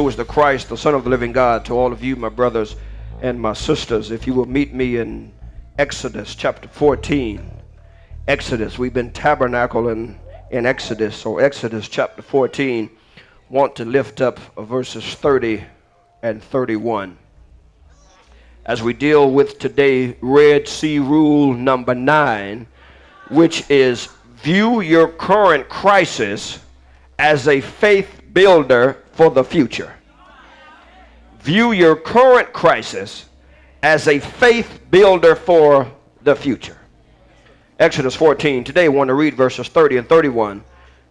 is the Christ, the Son of the living God. To all of you, my brothers and my sisters, if you will meet me in Exodus chapter 14. Exodus, we've been tabernacling in Exodus. So Exodus chapter 14, want to lift up verses 30 and 31. As we deal with today, Red Sea rule number 9, which is view your current crisis as a faith builder for the future. View your current crisis as a faith builder for the future. Exodus 14. Today I want to read verses 30 and 31.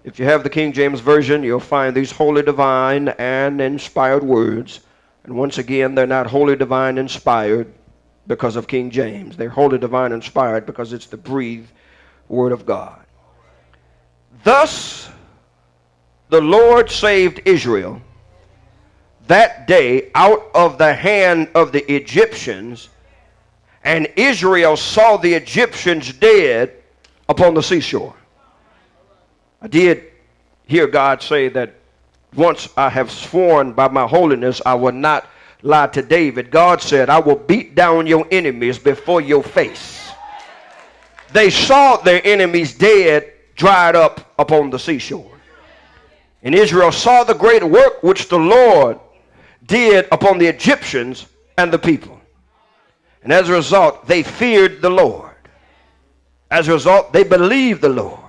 If you have the King James Version, you'll find these holy, divine, and inspired words. And once again, they're not holy, divine, inspired because of King James. They're holy, divine, inspired because it's the breathed Word of God. Thus the Lord saved Israel that day out of the hand of the Egyptians, and Israel saw the Egyptians dead upon the seashore. I did hear God say that once I have sworn by my holiness, I will not lie to David. God said, I will beat down your enemies before your face. They saw their enemies dead, dried up upon the seashore. And Israel saw the great work which the Lord did upon the Egyptians and the people. And as a result, they feared the Lord. As a result, they believed the Lord.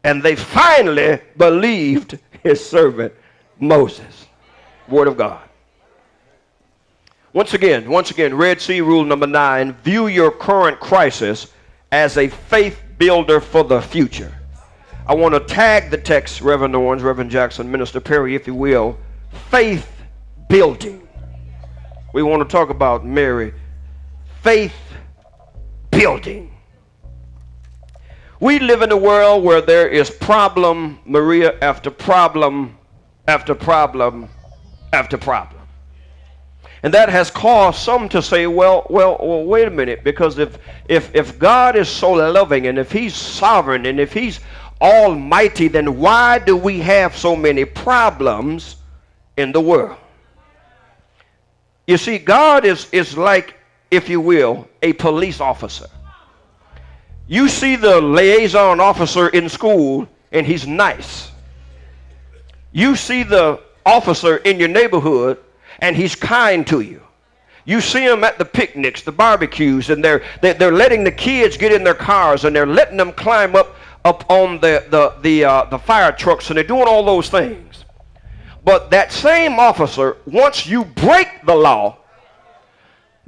And they finally believed his servant Moses. Word of God. Once again, Red Sea rule number 9, view your current crisis as a faith builder for the future. I want to tag the text, Reverend Owens, Reverend Jackson, Minister Perry, if you will, faith building. We want to talk about Mary, faith building. We live in a world where there is problem, Maria, after problem, after problem, after problem. And that has caused some to say, well, wait a minute, because if God is so loving, and if he's sovereign, and if he's almighty, then why do we have so many problems in the world? You see, God is like, if you will, a police officer. You see the liaison officer in school, and he's nice. You see the officer in your neighborhood, and he's kind to you. You see him at the picnics, the barbecues, and they're letting the kids get in their cars, and they're letting them climb up on the fire trucks, and they're doing all those things. But that same officer, once you break the law,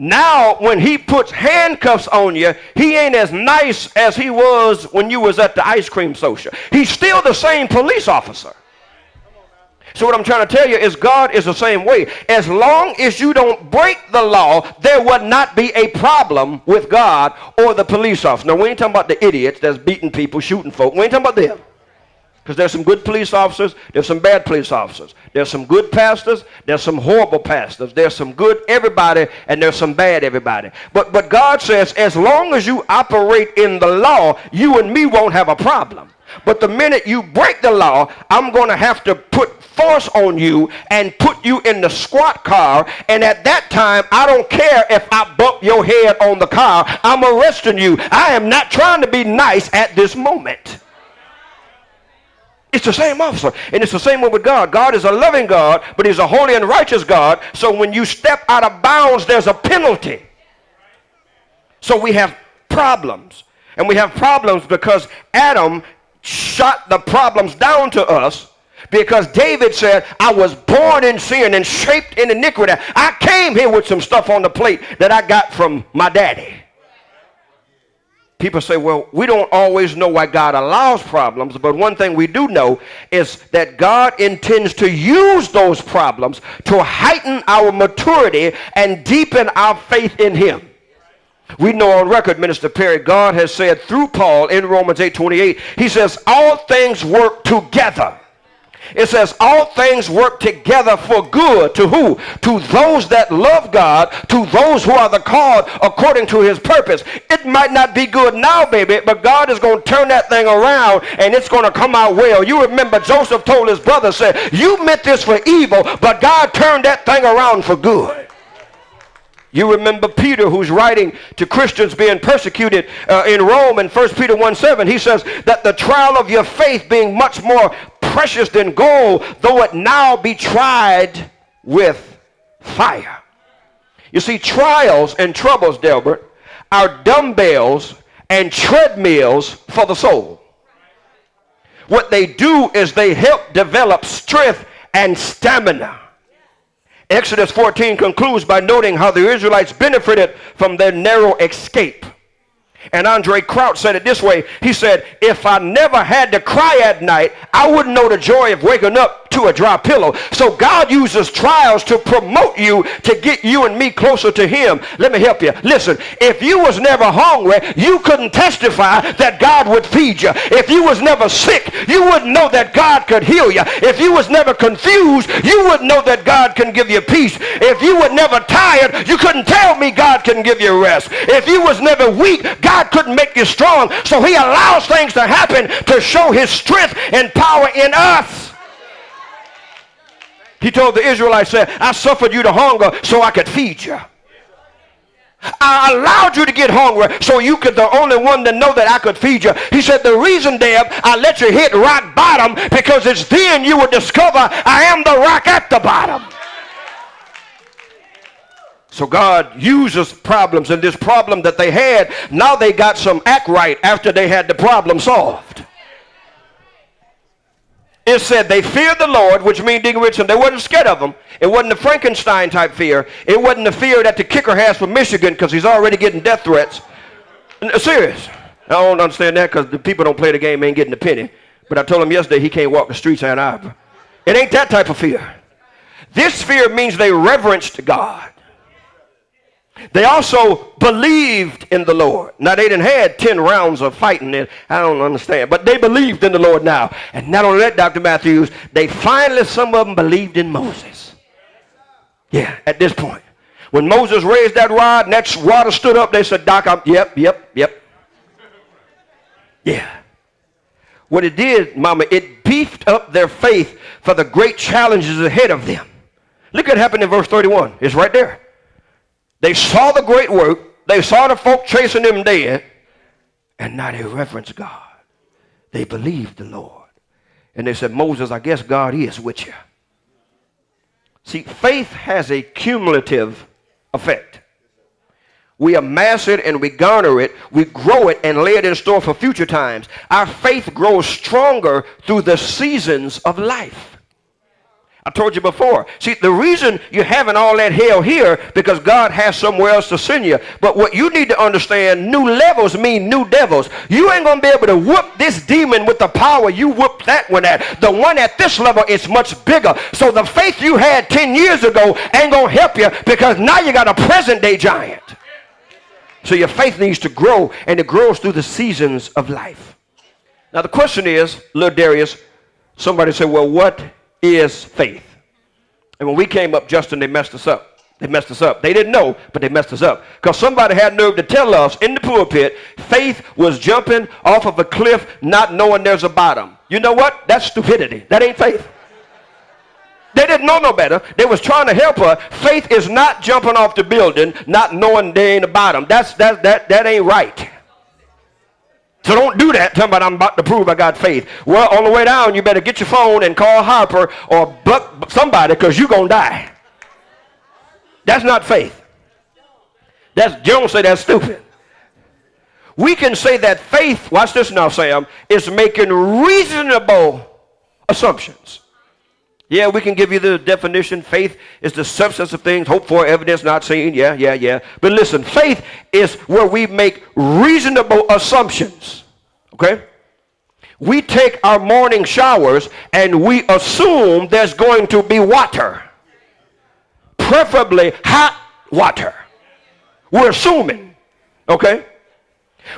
now when he puts handcuffs on you, he ain't as nice as he was when you was at the ice cream social. He's still the same police officer. So what I'm trying to tell you is God is the same way. As long as you don't break the law, there would not be a problem with God or the police officer. Now, we ain't talking about the idiots that's beating people, shooting folk. We ain't talking about them. Because there's some good police officers, there's some bad police officers. There's some good pastors, there's some horrible pastors. There's some good everybody, and there's some bad everybody. But God says, as long as you operate in the law, you and me won't have a problem. But the minute you break the law, I'm going to have to put force on you and put you in the squad car. And at that time, I don't care if I bump your head on the car. I'm arresting you. I am not trying to be nice at this moment. It's the same officer, and it's the same way with God. God is a loving God, but he's a holy and righteous God. So when you step out of bounds, there's a penalty. So we have problems, and we have problems because Adam shot the problems down to us, because David said, I was born in sin and shaped in iniquity. I came here with some stuff on the plate that I got from my daddy. People say, well, we don't always know why God allows problems, but one thing we do know is that God intends to use those problems to heighten our maturity and deepen our faith in him. We know on record, Minister Perry, God has said through Paul in Romans 8:28, he says, all things work together It says all things work together for good. To who? To those that love God, to those who are the called according to his purpose. It might not be good now, baby, but God is going to turn that thing around and it's going to come out well. You remember Joseph told his brother, said, you meant this for evil, but God turned that thing around for good. You remember Peter, who's writing to Christians being persecuted in Rome in 1 Peter 1:7. He says that the trial of your faith being much more precious than gold, though it now be tried with fire. You see, trials and troubles, Delbert, are dumbbells and treadmills for the soul. What they do is they help develop strength and stamina. Exodus 14 concludes by noting how the Israelites benefited from their narrow escape. And Andre Crouch said it this way. He said, if I never had to cry at night, I wouldn't know the joy of waking up to a dry pillow. So God uses trials to promote you, to get you and me closer to him. Let me help you. Listen, if you was never hungry, you couldn't testify that God would feed you. If you was never sick, you wouldn't know that God could heal you. If you was never confused, you wouldn't know that God can give you peace. If you were never tired, you couldn't tell me God can give you rest. If you was never weak, God couldn't make you strong. So he allows things to happen to show his strength and power in us. He told the Israelites, said, I suffered you to hunger so I could feed you. I allowed you to get hungry so you could the only one to know that I could feed you. He said, the reason, Deb, I let you hit rock bottom because it's then you will discover I am the rock at the bottom. So God uses problems, and this problem that they had, now they got some act right after they had the problem solved. It said they feared the Lord, which means digging rich, and they wasn't scared of him. It wasn't a Frankenstein type fear. It wasn't the fear that the kicker has for Michigan because he's already getting death threats. Serious. I don't understand that because the people don't play the game, ain't getting a penny. But I told him yesterday he can't walk the streets of Ann Arbor. It ain't that type of fear. This fear means they reverenced God. They also believed in the Lord. Now, they didn't had 10 rounds of fighting it. I don't understand. But they believed in the Lord now. And not only that, Dr. Matthews, they finally, some of them believed in Moses. Yeah, at this point. When Moses raised that rod and that water stood up, they said, Doc, yep. Yeah. What it did, Mama, it beefed up their faith for the great challenges ahead of them. Look what happened in verse 31. It's right there. They saw the great work. They saw the folk chasing them dead. And now they reverence God. They believed the Lord. And they said, Moses, I guess God is with you. See, faith has a cumulative effect. We amass it and we garner it. We grow it and lay it in store for future times. Our faith grows stronger through the seasons of life. I told you before. See, the reason you're having all that hell here because God has somewhere else to send you. But what you need to understand, new levels mean new devils. You ain't going to be able to whoop this demon with the power you whooped that one at. The one at this level is much bigger. So the faith you had 10 years ago ain't going to help you because now you got a present day giant. So your faith needs to grow, and it grows through the seasons of life. Now the question is, little Darius, somebody said, well, what is faith? And when we came up, Justin, they messed us up. They didn't know, but they messed us up. Because somebody had nerve to tell us in the pulpit, faith was jumping off of a cliff not knowing there's a bottom. You know what? That's stupidity. That ain't faith. They didn't know no better. They was trying to help her. Faith is not jumping off the building not knowing there ain't a bottom. That ain't right. So don't do that. Tell me I'm about to prove I got faith. Well, on the way down, you better get your phone and call Harper or Buck somebody because you're going to die. That's not faith. Jones say that's stupid. We can say that faith, watch this now, Sam, is making reasonable assumptions. Yeah, we can give you the definition. Faith is the substance of things hoped for, evidence not seen. Yeah. But listen, faith is where we make reasonable assumptions. Okay? We take our morning showers and we assume there's going to be water. Preferably hot water. We're assuming. Okay?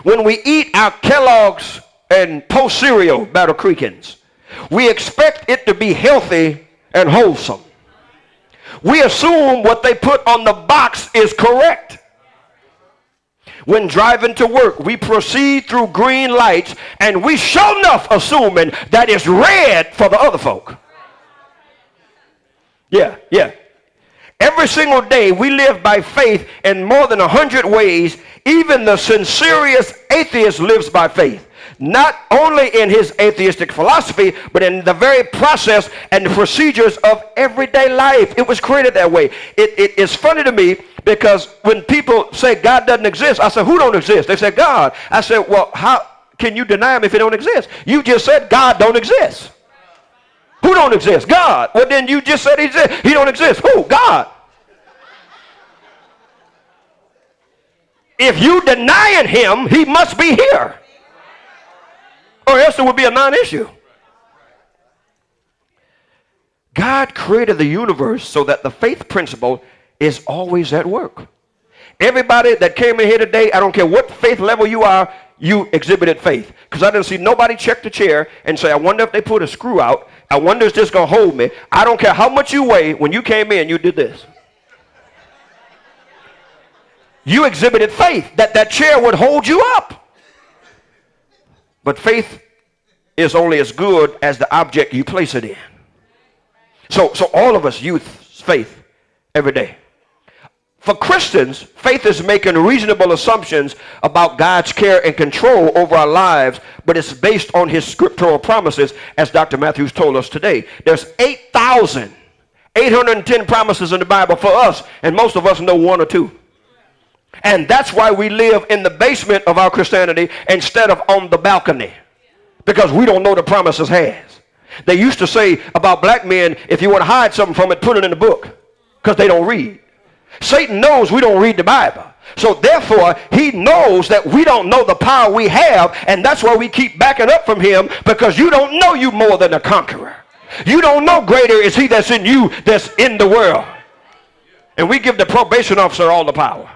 When we eat our Kellogg's and Post cereal, Battle Creekins, We expect it to be healthy and wholesome. We assume what they put on the box is correct. When driving to work, we proceed through green lights, and we sure enough assuming that it's red for the other folk. Yeah. Every single day we live by faith in more than 100 ways. Even the sincerest atheist lives by faith. Not only in his atheistic philosophy, but in the very process and the procedures of everyday life. It was created that way. It is funny to me because when people say God doesn't exist, I say, who don't exist? They say, God. I said, well, how can you deny him if he don't exist? You just said God don't exist. Who don't exist? God. Well, then you just said he don't exist. Who? God. If you denying him, he must be here. Or else it would be a non-issue. God created the universe so that the faith principle is always at work. Everybody that came in here today, I don't care what faith level you are, you exhibited faith. Because I didn't see nobody check the chair and say, I wonder if they put a screw out. I wonder if this going to hold me. I don't care how much you weigh. When you came in, you did this. You exhibited faith that chair would hold you up. But faith is only as good as the object you place it in. So all of us use faith every day. For Christians, faith is making reasonable assumptions about God's care and control over our lives, but it's based on his scriptural promises, as Dr. Matthews told us today. There's 8,810 promises in the Bible for us, and most of us know one or two. And that's why we live in the basement of our Christianity instead of on the balcony, because we don't know the promises has. They used to say about black men, if you want to hide something from it, put it in the book, because they don't read. Satan knows we don't read the Bible. So therefore, he knows that we don't know the power we have, and that's why we keep backing up from him, because you don't know you more than a conqueror. You don't know greater is he that's in you that's in the world. And we give the probation officer all the power.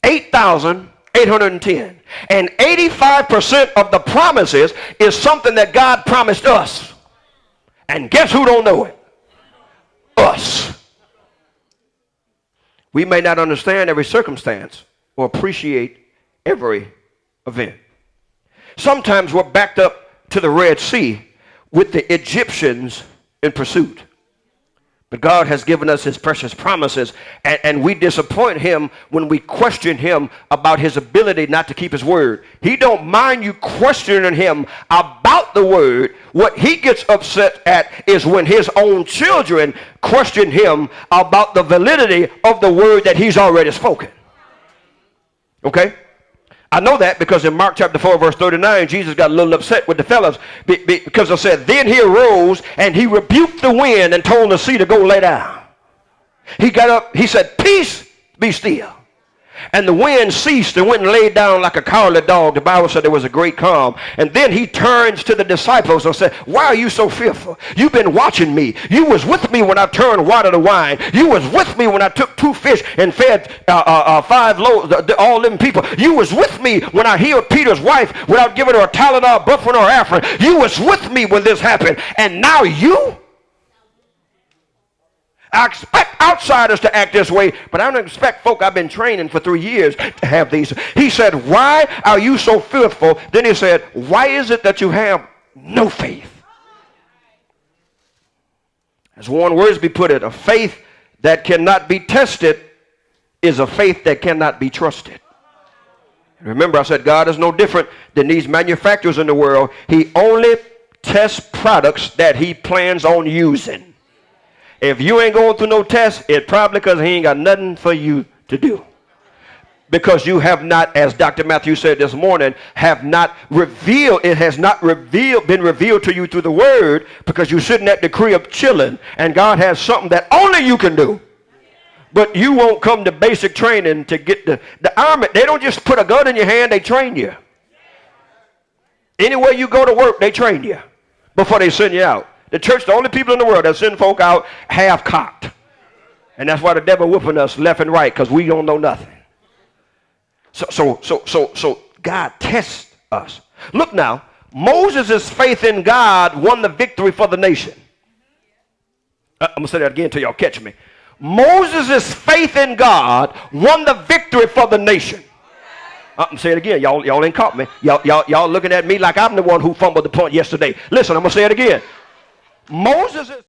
8,810. And 85% of the promises is something that God promised us. And guess who don't know it? Us. We may not understand every circumstance or appreciate every event. Sometimes we're backed up to the Red Sea with the Egyptians in pursuit. But God has given us his precious promises, and we disappoint him when we question him about his ability not to keep his word. He don't mind you questioning him about the word. What he gets upset at is when his own children question him about the validity of the word that he's already spoken. Okay? I know that because in Mark chapter 4 verse 39, Jesus got a little upset with the fellas because they said, then he arose and he rebuked the wind and told the sea to go lay down. He got up, he said, peace, be still. And the wind ceased and went and laid down like a cowardly dog. The Bible said there was a great calm. And then he turns to the disciples and said, why are you so fearful? You've been watching me. You was with me when I turned water to wine. You was with me when I took 2 fish and fed 5 loaves, all them people. You was with me when I healed Peter's wife without giving her a talent or a buffering or offering. You was with me when this happened. And now you? I expect outsiders to act this way, but I don't expect folk I've been training for 3 years to have these. He said, why are you so fearful? Then he said, why is it that you have no faith? As Warren Wiersbe put it, a faith that cannot be tested is a faith that cannot be trusted. Remember, I said God is no different than these manufacturers in the world. He only tests products that he plans on using. If you ain't going through no test, it's probably because he ain't got nothing for you to do. Because you have not, as Dr. Matthew said this morning, have not revealed, it has not been revealed to you through the word, because you're sitting at the crib chilling, and God has something that only you can do. But you won't come to basic training to get the army. They don't just put a gun in your hand, they train you. Anywhere you go to work, they train you before they send you out. The church, the only people in the world that send folk out half-cocked. And that's why the devil whooping us left and right, because we don't know nothing. So God tests us. Look now, Moses' faith in God won the victory for the nation. I'm going to say that again until y'all catch me. Moses' faith in God won the victory for the nation. I'm going to say it again. Y'all ain't caught me. Y'all looking at me like I'm the one who fumbled the punt yesterday. Listen, I'm going to say it again. Moses'